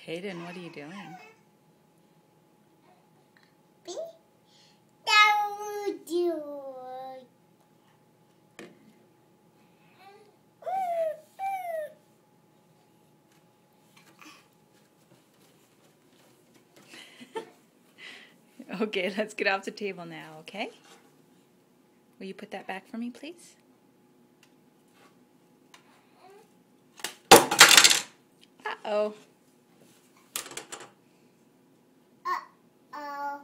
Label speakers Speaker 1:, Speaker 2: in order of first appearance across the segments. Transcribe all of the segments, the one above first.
Speaker 1: Hayden, what are you doing? Okay, let's get off the table now, okay? Will you put that back for me, please? Uh-oh.
Speaker 2: Uh-oh.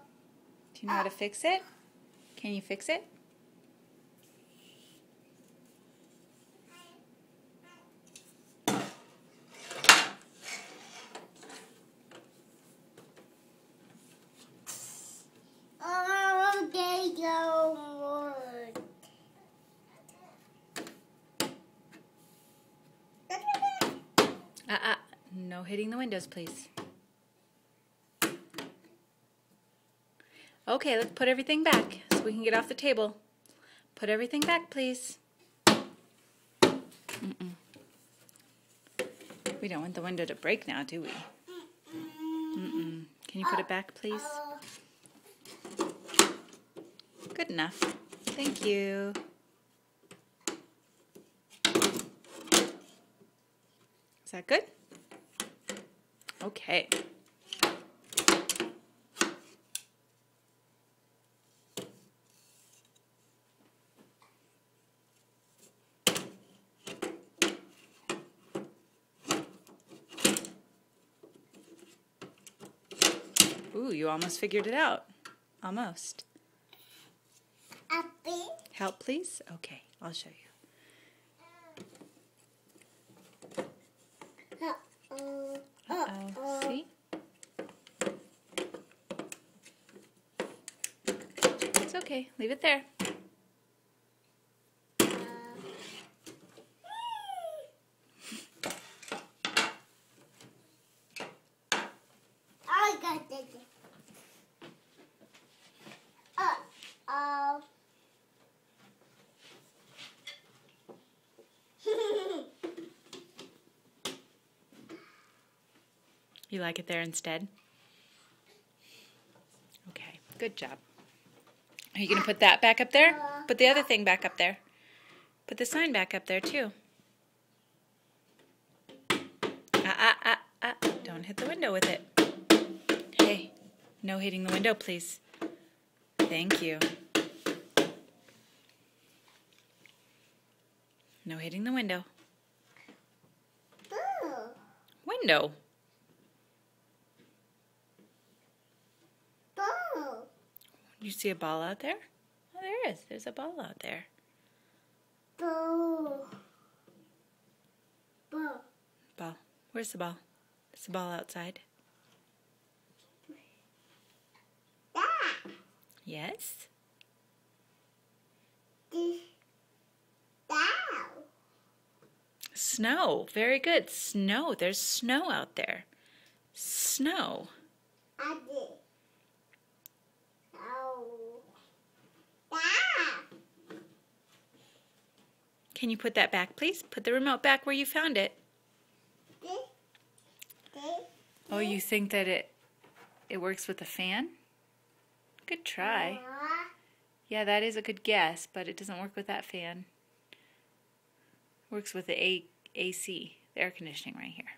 Speaker 1: Do you know how to fix it? Can you fix it? No hitting the windows, please. Okay, let's put everything back so we can get off the table. Put everything back, please. We don't want the window to break now, do we? Can you put it back, please? Good enough. Thank you. Is that good? Okay. Ooh, you almost figured it out. Almost. Help, please? Okay, I'll show you. Uh-oh. See? It's okay. Leave it there.
Speaker 2: I got it. Uh-oh.
Speaker 1: You like it there instead? Okay, good job. Are you going to put that back up there? Put the other thing back up there. Put the sign back up there too. Don't hit the window with it. Hey, no hitting the window, please. Thank you. No hitting the window. Window. You see a ball out there? Oh, there is. There's a ball out there.
Speaker 2: Ball.
Speaker 1: Ball. Where's the ball? There's a ball outside.
Speaker 2: That.
Speaker 1: Yes? Snow. Very good. Snow. There's snow out there. Snow. Can you put that back, please? Put the remote back where you found it. Oh, you think that it works with a fan? Good try. Yeah, that is a good guess, but it doesn't work with that fan. Works with the AC, the air conditioning right here.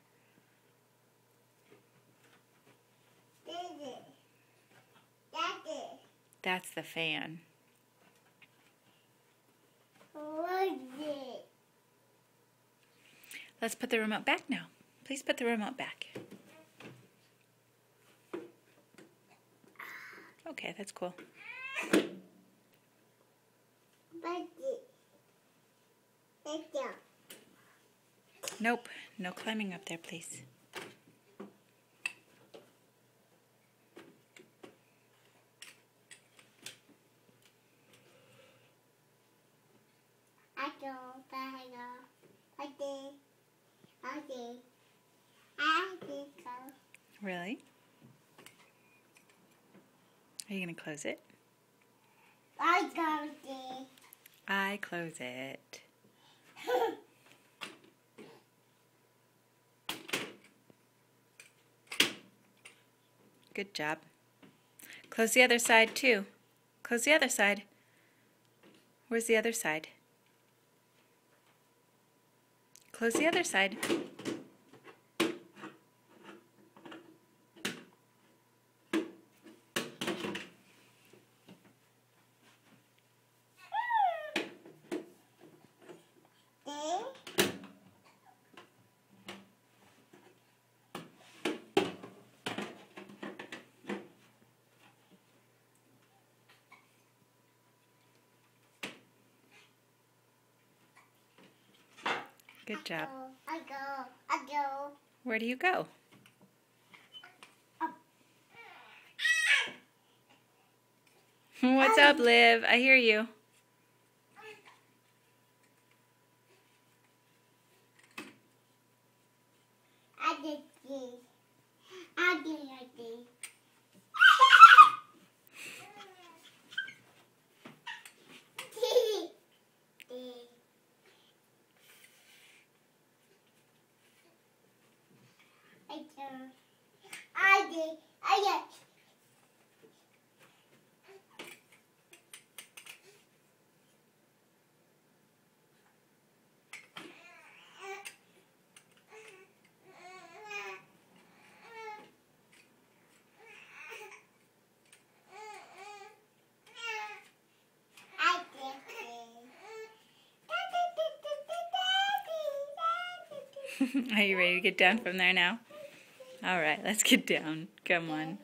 Speaker 1: That's the fan. Let's put the remote back now. Please put the remote back. Okay, that's cool. Nope, no climbing up there, please. Really? Are you going to close it?
Speaker 2: I got it.
Speaker 1: I close it. Good job. Close the other side too. Close the other side. Where's the other side? Close the other side. Good job.
Speaker 2: I go.
Speaker 1: Where do you go?
Speaker 2: Up.
Speaker 1: What's up, Liv? I hear you.
Speaker 2: I did.
Speaker 1: Are you ready to get down from there now? All right, let's get down. Come on.